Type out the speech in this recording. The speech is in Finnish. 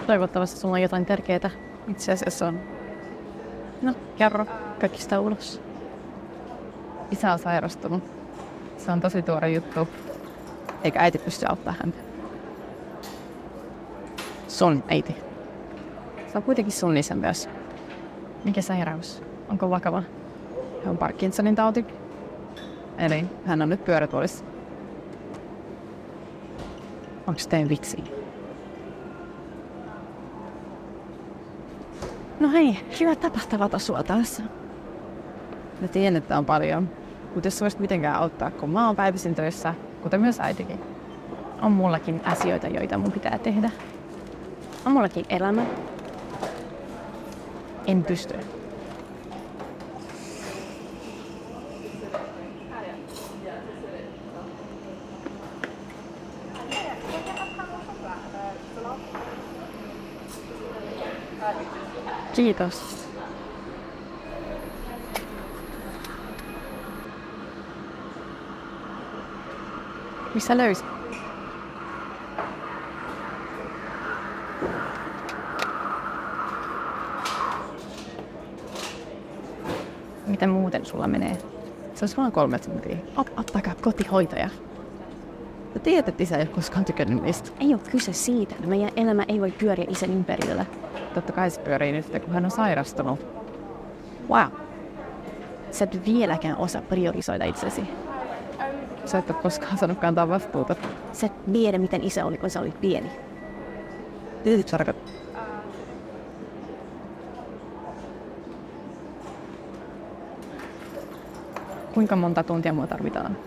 Toivottavasti sulla on jotain tärkeää. Itse asiassa on. No, kerro kaikista ulos. Isä on sairastunut. Se on tosi tuore juttu. Eikä äiti pysty auttamaan häntä. Sun äiti. Se on kuitenkin sun isä myös. Mikä sairaus? Onko vakava? Hän on Parkinsonin tauti. Eli hän on nyt pyörätuolissa. Onks tein vitsi? No hei, hyvä tapa tavata sua taas. Mä tiedän, että on paljon. Mutta jos sä voisit mitenkään auttaa, kun mä oon päivisin töissä, kuten myös äitikin. On mullakin asioita, joita mun pitää tehdä. On mullakin elämä. En pysty. Kiitos. Missä löysit? Miten muuten sulla menee? Se olisi vaan 3 tuntia. Ottakaa kotihoitaja. Sä tiedät, että isä ei ole koskaan tykännyt niistä. Ei ole kyse siitä. Meidän elämä ei voi pyöriä isän ympärillä. Totta kai se pyörii nyt, kun hän on sairastunut. Wow. Sä et vieläkään osaa priorisoida itsesi. Sä et ole koskaan saanut kantaa vastuuta. Sä et tiedä, miten isä oli, kun sä olit pieni. Tietysti tarkoittaa. Kuinka monta tuntia mua tarvitaan?